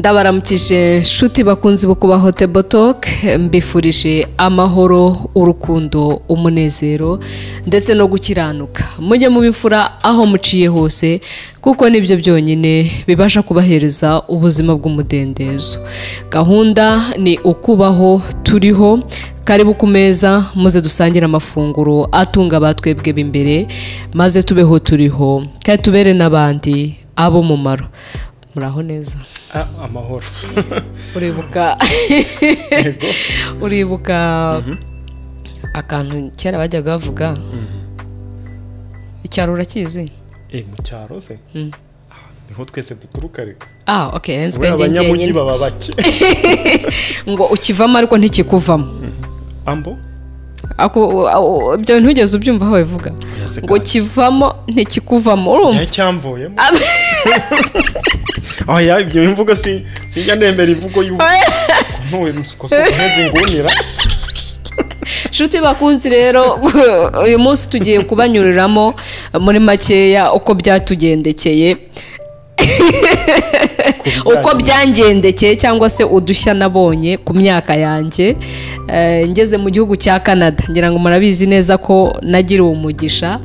ndabaramukije shuti bakunzi bo kuba Hotable Talk mbifurije amahoro urukundo umunezero ndetse no gukiranuka mujye mubifura aho muciye hose kuko nibyo byonyine bibasha kubahereza ubuzima bw'umudendezo. Gahunda ni ukubaho turiho. Karibu ku meza muze dusangire amafunguro atunga abatwebwe b'imbere maze tubeho turiho kandi tubere n'abandi abo mumaro. Muraho neza? Amahoro. Uribuka akantu kera bajyaga bavuga icyaro urakizi? Mu cyaro se? Niho twese duturuka reka. Okay, nenswe njye abanyamujyi baba bake. Ngo ukivamo ariko ntikikuvamo. Ambo? Ako ibyo ntugeze ubyumva aho bivuga. Ngo kivamo ntikikuvamo urumva? Cyamvuyemo. Ya ibyo imvugo sinjya ndembera imvugo y'ubu. Ntuwe kosoka heze ngunira. Shuti bakunzi rero uyu munsi tugiye kubanyuriramo muri makeya uko byatugendekeye. Uko byangendekeye cyangwa se udushya nabonye ku myaka yanjye ngeze mu gihugu cya Canada. Ngira ngo murabizi neza ko nagira umugisha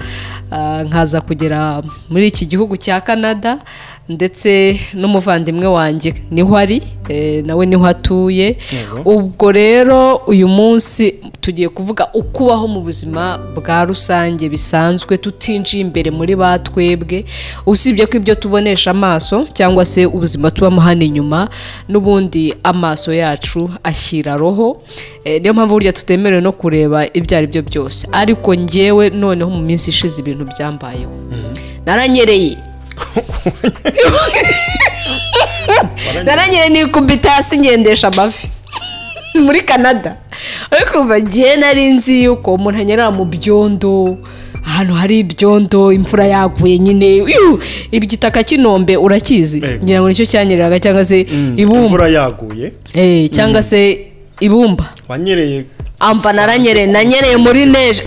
nkaza kugera muri iki gihugu cya Canada ndetse n'umuvandimwe wanjye niho ari nawe niho atuye. Ubwo rero uyu munsi tugiye kuvuga ukubaho mu buzima bwa rusange bisanzwe tutinjiye imbere muri batwebwe, usibye ko ibyo tubonesha amaso cyangwa se ubuzima tubamo hano inyuma n'ubundi amaso yacu ashyira roho. Niyo mpamvu burya tutemerewe no kureba ibyo ari byo byose, ariko njyewe noneho mu minsi ishize ibintu byambayeho naranyereye. Naranyereye nikubita hasi ngendesha amafi muri Canada. Ariko bagiye nari nzi yuko umuntu anyerera mu byondo, ahantu hari ibyondo, imvura yaguye nyine igitaka kinombe urakizi? Ngira ngo nicyo cyanyereraga cyangwa se ibumba. Imvura yaguye cyangwa se ibumba. Wanyereye amba nanyereye muri neige.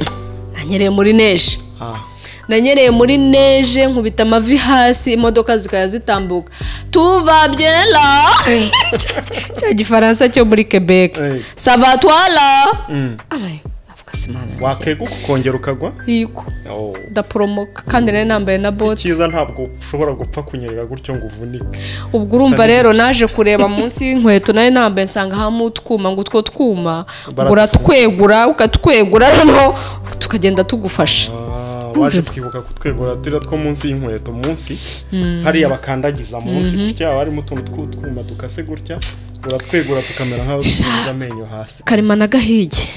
Nanyereye muri neige nkubita amavi hasi, imodoka zikaya zitambuka. Tuva bien là. Cya gifaransa cyo muri Quebec. Ça va toi là? Wakego kongera ukagwa? Yiko. Ndaporomoka kandi nari nambaye na bote. Kiza ntabwo ushobora gupfa kunyerera gutyo ngo uvunike. Ubwo urumva rero naje kureba munsi y'inkweto nari nambaye nsanga hamwe utwuma ngo utwo twuma uratwegura ukatwegura no tukagenda tugufasha. Waje kwibuka kutwegura tira two munsi y'inkweto munsi hari abakandagiza munsi gutya harimo utuntu tw'utwuma dukase gutya uratwegura tukamera nkaho dusubiza amenyo hasi. Karima na Gahigi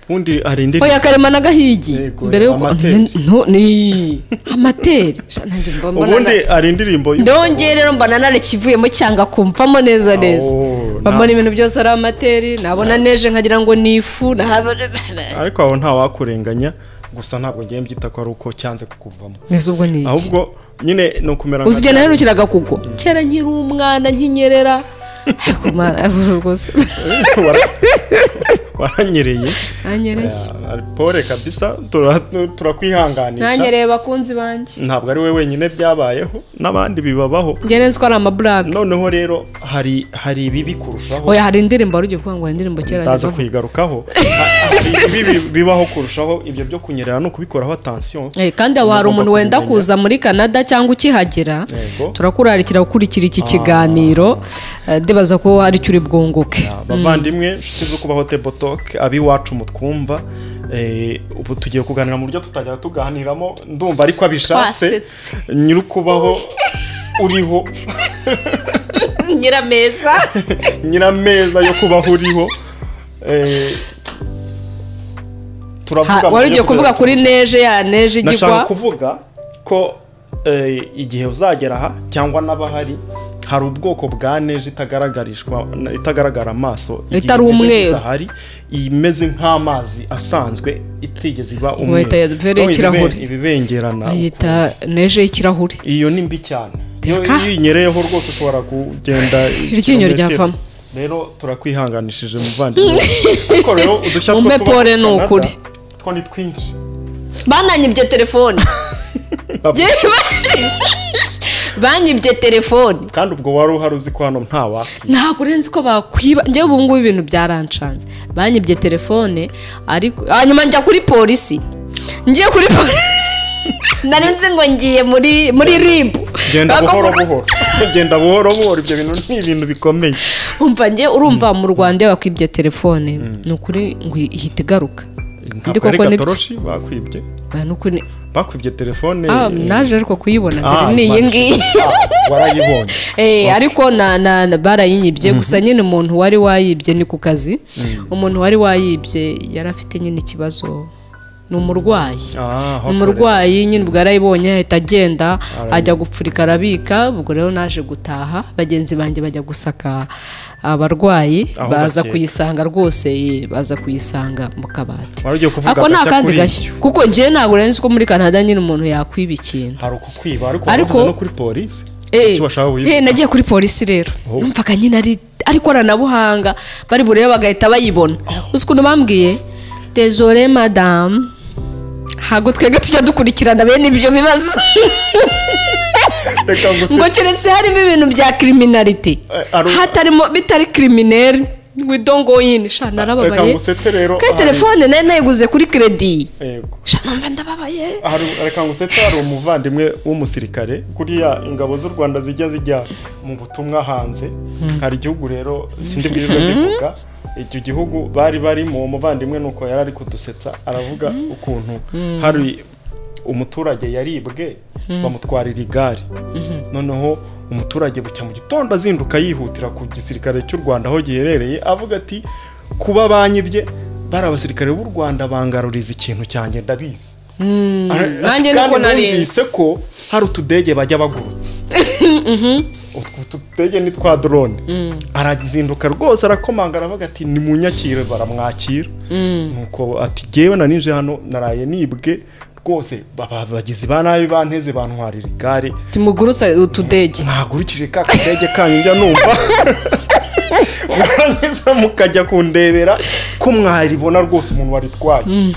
undi arinde Karima na Gahigi mbere yuko ni amateri ubundi ari indirimbo ndongere rero mbana nare kivuyemo cyanga kumvamo neza bamona ibintu byose ari amateri nabona neje nkagira ngo nifu ariko aho nta wakurenganya gusa ntabwo ngiye mbyita ko ari uko cyanze kukuvamo neza. Ubwo ni iki? Ahubwo nyine no kumera uzige naherukiraga kugwa kera nkiri umwana nkinyerera ariko mana rwose waranyereye. Pole kabisa turakwihanganisha. Nanyereye bakunzi banjye. Ntabwo ari we wenyine byabayeho n'abandi bibabaho. Ngene nziko ari amabrag. Noneho rero hari ibibi kurushaho. Hari indirimbo rugiye kuvuga ngo indirimbo kera ndaza kwigarukaho. Ibi bibaho kurushaho ibyo byo kunyerera no kubikoraho attention. Kandi aho hari umuntu wenda kuza muri Canada cyangwa ukihagera turakurarikira gukurikira iki kiganiro ndibaza ko ari cyuri bwunguke. Bavandimwe inshuti zo kuba Hotable Talk abi wacu mutwumva ubu tugiye kuganira mu buryo tutajya tuganiramo ndumva ariko abishatse nyirukubaho uriho nyirameza yo kubaho uriho. Turavuga wari ugiye kuvuga kuri neje igigwa. Nashaka kuvuga ko igihe uzagera aha cyangwa n'abahari hari ubwoko bwa neje itagaragara amaso itari umweru hari imeze nk'amazi asanzwe itigeze iba umweru ibibengerana ayita neje y'ikirahuri. Iyo ni mbi cyane iyo inyereyeho rwose ushobora kugenda iryinyo ryavamo. Rero turakwihanganishije muvandimwe ariko rero udushya two umepore n'ukuri two ni twinshi bananyibye telefone banyibye telefone kandi ubwo wari uhari uzi ko hano nta wakwiba ntabwo urenze ko bakwiba njye ubu ngubu ibintu byaranshanze banyibye telefone ariko hanyuma njya kuri polisi ngiye kuri polisi narenze ngo ngiye muri RIB genda buhoro buhoro genda buhoro buhoro ibyo bintu ni ibintu bikomeye umva njye urumva mu Rwanda bakwibye telefone ni ukuri ngo ihite igaruka ndi koko n'itoroshi bakwibye nukuri bakwibye telefone naje ariko kuyibona ndari niyi ngiyi warayibonye ariko na barayinyibye gusa nyine umuntu wari wayibye ni ku kazi umuntu wari wayibye yari afite nyine ikibazo ni umurwayi nyine ubwo yarayibonye ahita agenda ajya gupfurika arabika ubwo rero naje gutaha bagenzi banjye bajya gusaka abarwayi baza kuyisanga rwose baza kuyisanga mu kabati ako nta kandi gashya kuko njye ntabwo urenze ko muri Canada nyine umuntu yakwiba ikintu hari ukukwiba ariko no kuri polisi nagiye kuri polisi rero numvaga nyine ari ikoranabuhanga bari burebe bagahita bayibona uzi ukuntu bambwiye désolé madame ntabwo twebwe tujya dukurikirana bene ibyo bibazo ngo keretse harimo ibintu bya criminality hatarimo bitari criminel we don't go in sha narababaye ka telefone nene neguze kuri credit sha numva ndababaye reka ngusetse hari umuvandimwe w'umusirikare kuri ya ingabo z'u Rwanda zijya mu butumwa hanze hari igihugu rero sindi bwirirwa ndivuga icyo gihugu bari mu muvandimwe nuko yari ari kudusetsa aravuga ukuntu hari umuturage yaribwe bamutwarira igare noneho umuturage bucya mu gitondo azinduka yihutira ku gisirikare cy'u Rwanda aho giherereye avuga ati kuba banyibye bari abasirikare b'u Rwanda bangaruriza ikintu cyanjye ndabizi nanjye niko narumvise ko hari utudege bajya bagurutse utudege ni twa drone arazinduka rwose arakomanga aravuga ati ni munyakire baramwakira nuko ati jewe naninje hano naraye nibwe rwose bagizi banabi banteze bantwarira igare timugurutsa utudege ntagurukije ka kadege kanyu njya numva mwangiza mukajya kundebera ko mwaribona rwose umuntu waritwaye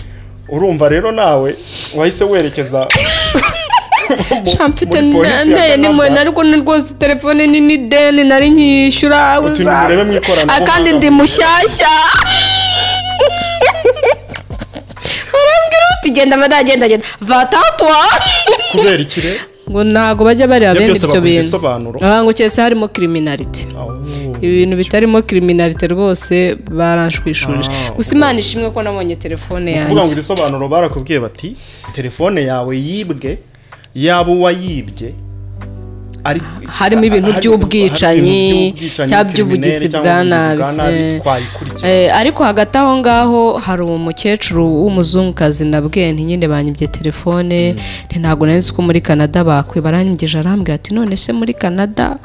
urumva rero nawe wahise werekeza Champite nande ni mwana ariko rwose telefone ni deni nari nkishyura akandi ndi mushyashya arambwira uti genda madagenda vatantwa kubera ikire ngo nago bajya bari abende byo bintu ngo cyese harimo criminality ibintu bitarimo criminality rwose baranshwishurije gusa Imana ishimwe ko nabonye telefone yanjye kuvuga ngo irisobanuro barakubwiye bati telefone yawe yibwe yabo wayibye harimo ibintu by'ubwicanyi cyangwa by'ubugizi bwa nabi ariko hagati aho ngaho hari umukecuru w'umuzungukazi nabwiye nyine banyibye telefone ntabwo nari ko muri Canada bakwe baranyibyeje arambwira ati none se muri Canada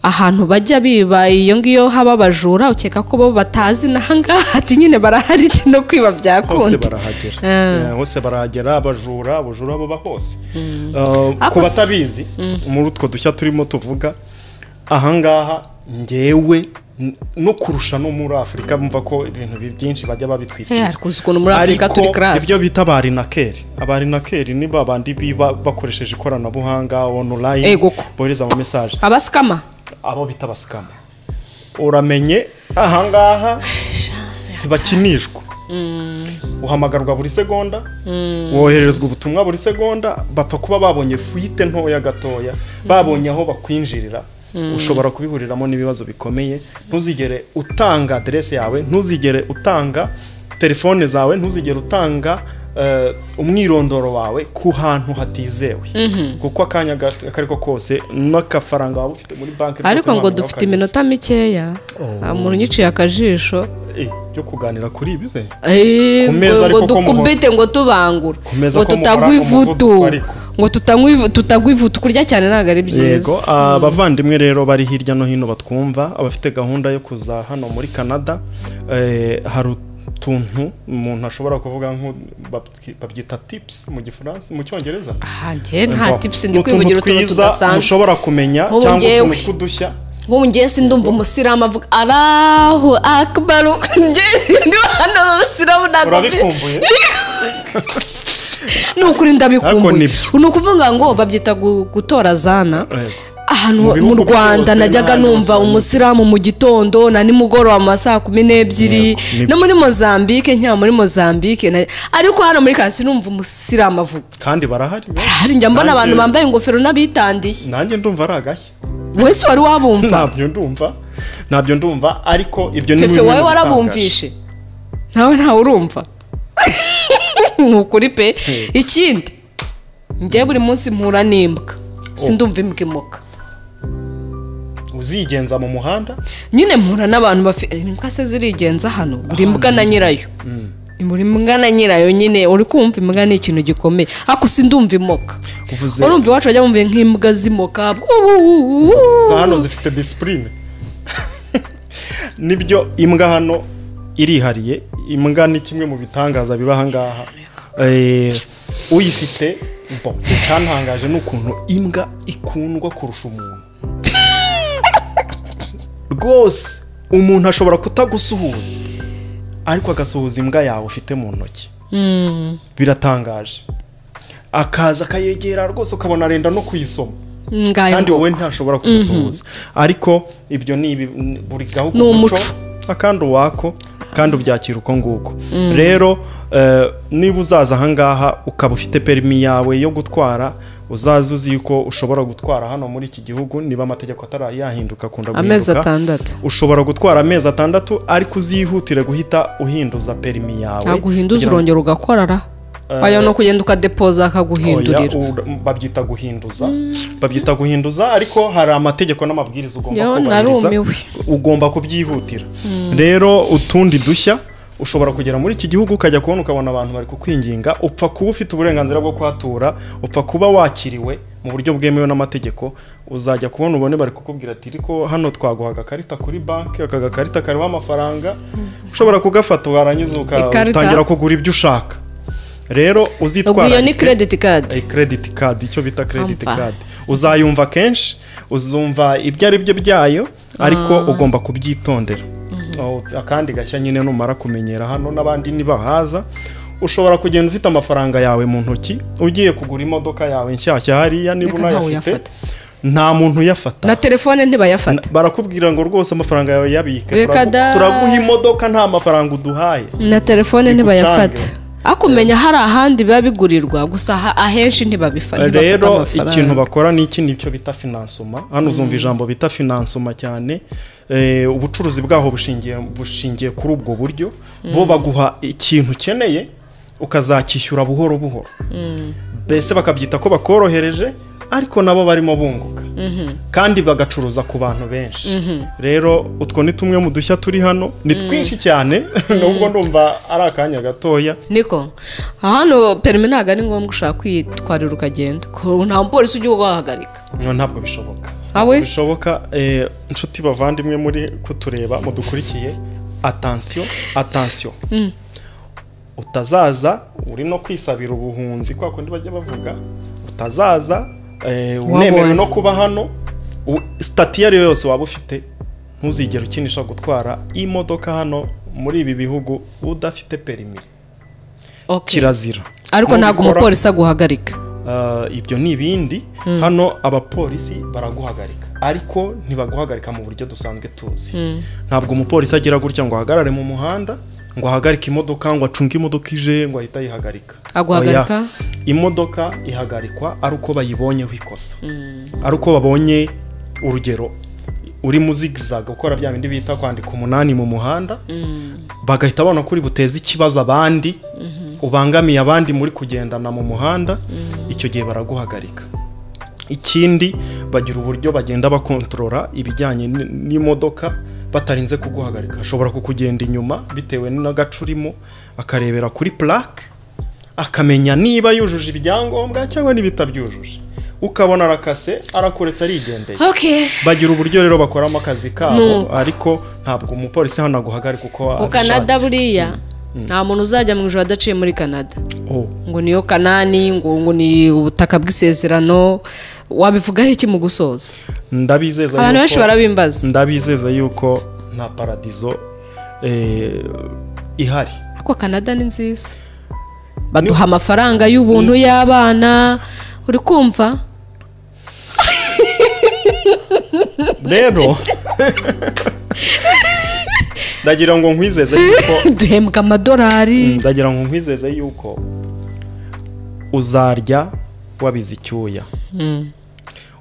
ahantu bajya biba iyo ngiyo haba abajura ukeka ko bo batazi nahangaha ati nyine barahari no kwiba byakunze hose barahagera abajura baba hose ku batabizi muri utwo dushya turimo tuvuga ahangaha ngewe no kurusha no muri Afrika bumva ko ibintu byinshi bajya babitwitira ariko ukuntu muri Afrika turi class ibyo bita abarinakeri ni babandi biba bakoresheje ikoranabuhanga online bohereza mu message abaskama abo bita baskama uramenye ahangaha bakinishwa uhamagarwa buri segonda wohererezwa ubutumwa buri segonda bapfa kuba babonye fuite ntoya gatoya babonye aho bakwinjirira ushobora kubihuriramo n'ibibazo bikomeye ntuzigere utanga adresse yawe ntuzigere utanga telefone zawe ntuzigere utanga umwirondoro wawe ku hantu hatizewe kuko akanya kariko kose n'akafaranga waba ufite muri banki ariko ngo dufite iminota mikeya umuntu nyiciye akajisho byo kuganira kuri ibi ze kumeza ariko ko dukubite ngo tubangura ngo tutagwivutu ngo tutagwivutu kurya cyane ntago ari byiza yego abavandimwe rero bari hirya no hino batwumva abafite gahunda yo kuza hano muri Canada hari tuntu umuntu ashobora kuvuga nko babyita tips mu gifaransa mu cyongereza nta tips ndi kwivugira utuntu tudasanzwe ushobora kumenya cyangwa utuntu twudushya nk'ubu ngiye sindumva umusiramu avuga Allahu Akbar ndi hano umusiramu urabikumbuye nukuri ndabikumbuye nibyo. ni ukuvuga ngo babyita gutora zana ahantu Mu mu bihugu Rwanda byose najyaga n'ahandi numva hose. umusiramu mu gitondo na nimugoroba mu masaha 12 Yego, nibyo. no muri Mozambique nkya muri Mozambique ariko hano muri kasi numva umusiramu avuga kandi barahari hari njya mbona abantu bambaye ingofero n'abitandiye nanjye ndumva ari agashya wese wari wabumva ntabyo ndumva ariko ibyo ni Fefe bimwe wowe mu warabumvishe ntawe urumva nukuri pe ikindi njye buri munsi mpura n'imbwa sindumva imbwa imoka uzigenza mu muhanda nyine mpura n'abantu bafite imbwa se zirigenza hano buri mbwa na nyirayo buri mbwa na nyirayo nyine uri kumva imbwa ni ikintu gikomeye ariko sindumva imoka urumva iwacu bajya bumva nk'imbwa z'imoka za hano zifite disipurine nibyo imbwa hano irihariye imbwa ni kimwe mu bitangaza biba aha ngaha uyifite cyantangaje n'ukuntu imbwa ikundwa kurusha umuntu rwose umuntu ashobora kutagusuhuza ariko agasuhuza imbwa yawe ufite mu ntoki biratangaje akaza akayegera rwose ukabona arenda no kuyisoma kandi wowe ntashobora kugusuhuza ariko ibyo ni buri gahugu umuco akandi uwako kandi ubyakira uko nguko rero niba uzaza ahangaha ukaba ufite perimi yawe yo gutwara uzaze uzi yuko ushobora gutwara hano muri iki gihugu niba amategeko atarayahinduka akunda guhinduka amezi 6 ushobora gutwara amezi 6 ariko uzihutire guhita uhinduza perimi yawe aguhinduza urongera ugakorara aya no kugenda ukadepoza akaguhindurira babyita guhinduza ariko hari amategeko n'amabwiriza ugomba kubyihutira rero utundi dushya ushobora kugera muri iki gihugu ukajya kubona ukabona abantu bari kukwinginga upfa kuba ufite uburenganzira bwo kuhatura upfa kuba wakiriwe mu buryo bwemewe n'amategeko uzajya kubona ubone bari kukubwira ati ariko hano twaguhaga akarita kuri banki aka gakarita kariho amafaranga ushobora kugafata warangiza ukatangira kugura ibyo ushaka rero uzitwara iyo ni credit card icyo bita credit card uzayumva kenshi uzumva ibyo ari byo byayo ariko ugomba kubyitondera akandi gashya nyine numara kumenyera hano n'abandi nibahaza ushobora kugenda ufite amafaranga yawe mu ntoki ugiye kugura imodoka yawe nshyashya hariya niba unayafite nta muntu uyafata na telefone ntibayafata barakubwira ngo rwose amafaranga yawe yabike turaguha imodoka nta mafaranga uduhaye na telefone ntibayafata akumenya hari ahandi biba bigurirwa gusa ahenshi ntibabifata rero ikintu bakora ni iki nicyo bita finansoma hano uzumva ijambo bita finansoma cyane ubucuruzi bwaho bushingiye kuri ubwo buryo bo baguha ikintu ukeneye ukazakishyura buhoro buhoro mbese bakabyita ko bakorohereje ariko nabo barimo bunguka kandi bagacuruza ku bantu benshi rero utwo ni tumwe mu dushya turi hano ni twinshi cyane nubwo ndumva ari akanya gatoya niko hano perimi ntabwo ari ngombwa ushaka kwitwarira ukagenda nta mupolisi ujya ugahagarika ntabwo bishoboka bishoboka inshuti bavandimwe muri kutureba mudukurikiye atansiyo utazaza uri no kwisabira ubuhunzi kwa kundi bajya bavuga utazaza unemerewe no kuba hano sitati iyo ariyo yose waba ufite ntuzigere ukinisha gutwara imodoka hano muri ibi bihugu udafite perimi kirazira ariko ntabwo umupolisi aguhagarika ibyo ni ibindi hano abapolisi baraguhagarika ariko ntibaguhagarika mu buryo dusanzwe tuzi ntabwo umupolisi agira gutya ngo ahagarare mu muhanda ngo ahagarike imodoka ngo acunge imodoka ije ngo ahita yihagarika aguhagarika imodoka ihagarikwa ari uko bayibonyeho ikosa ari uko babonye urugero uri mu zigzag gukora bya bindi bita kwandika 8 mu muhanda bagahita babona kuri buteza ikibazo abandi ubangamiye abandi muri kugendana mu muhanda icyo gihe baraguhagarika ikindi bagira uburyo bagenda bakontorora ibijyanye n'imodoka batarinze kuguhagarika ashobora kukugenda inyuma bitewe n'agace urimo akarebera kuri plaque akamenya niba yujuje ibyangombwa cyangwa n'ibitabyujuje ukabona arakase arakuretse arigendeye bagira uburyo rero bakoramo akazi kabo ariko ntabwo umupolisi hano aguhagarika uko Canada buriya nta muntu uzajya mu ijoro adaciye muri Canada ngo niyo Kanani ngo ni ubutaka bw'isezerano wabivugaho iki mu gusoza ndabizeza abantu benshi barabimbaza ndabizeza yuko nta paradizo ihari ariko Canada ni nziza baduha amafaranga y'ubuntu y'abana uri kumva rero ndagira ngo nkwizeze yuko duhembwa amadolari, ndagira ngo nkwizeze yuko uzarya wabize icyuya,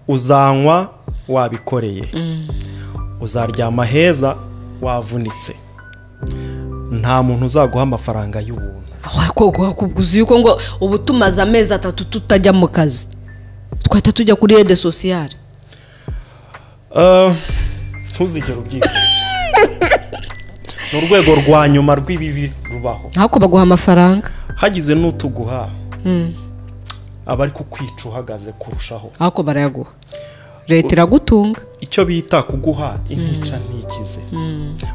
uzanywa wabikoreye, uzaryama heza wavunitse, nta muntu uzaguha amafaranga y'ubuntu. kuguza yuko ngo ubu tumaze amezi 3 tutajya mu kazi twahita tujya kuri aide sociale. Ntuzigere ubyifuza. Ni urwego rwa nyuma rw'ibibi rubaho. Hako baguha amafaranga hagize n'utuguha abari kukwica uhagaze kurushaho. Hako barayaguha, leta iragutunga. Icyo bita kuguha intica ntikize.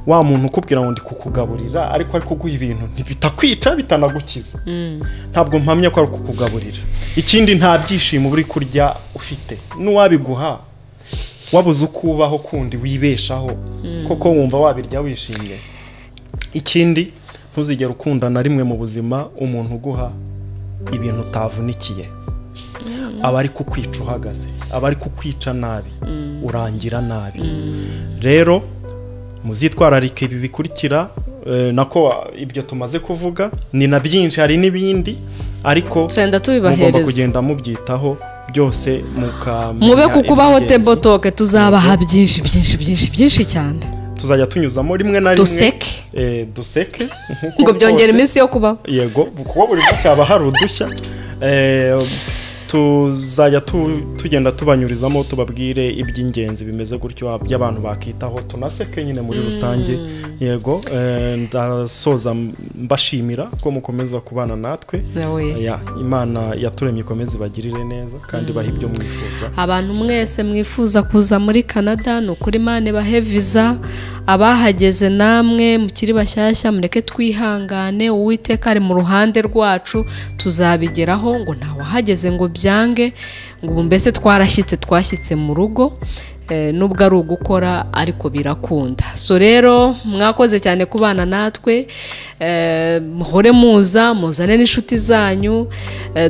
Wa muntu ukubwira ngo ndi kukugaburira ariko ari kuguha ibintu ntibitakwica bitanagukiza. Ntabwo mpamya ko ari kukugaburira. Ikindi nta byishimo buri kurya ufite. N'uwabiguha wabuze ukubaho kundi wibeshaho koko wumva wabirya wishimye. Ikindi ntuzigera ukunda na rimwe mu buzima umuntu uguha ibintu utavunikiye. Abari kukwica uhagaze, abari kukwica nabi, urangira nabi. Rero muzitwararike ibi bikurikira, nako ibyo tumaze kuvuga ni na byinshi, hari n'ibindi ariko mugomba kugenda mubyitaho byose mube kukubaho table talk tuzabaha byinshi cyane. Tuzajya tunyuzamo rimwe na rimwe duseke ngo byongera iminsi yo kubaho. Yego kuko buri munsi haba hari udushya. Tuzajya tugenda tubanyurizamo tubabwire iby'ingenzi bimeze gutyo by'abantu bakitaho, tunaseke nyine muri rusange. Yego ndasoza mbashimira ko mukomeza kubana natwe. Imana yaturemye ikomeze ibagirire neza kandi bahe ibyo mwifuza. Abantu mwese mwifuza kuza muri Canada ni ukuri Imana bahe visa. Abahageze namwe mukiri bashyashya mureke twihangane, Uwiteka ari mu ruhande rwacu, tuzabigeraho. Ngo nta wahageze ngo byange, ngo mbese twashyitse mu rugo, nubwo ari ugukora ariko birakunda. So rero mwakoze cyane kubana natwe, muhore muzane n'inshuti zanyu,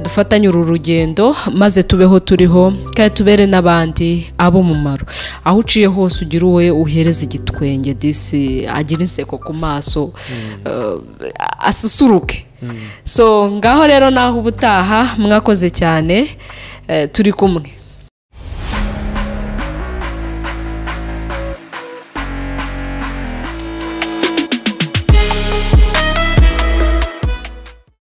dufatanye uru rugendo maze tubeho turiho kandi tubere n'abandi abo mumaro. Aho uciye hose ugira uwe uhereza igitwenge disi, agira inseko ku maso, asusuruke. So ngaho rero naho ubutaha mwakoze cyane, turi kumwe.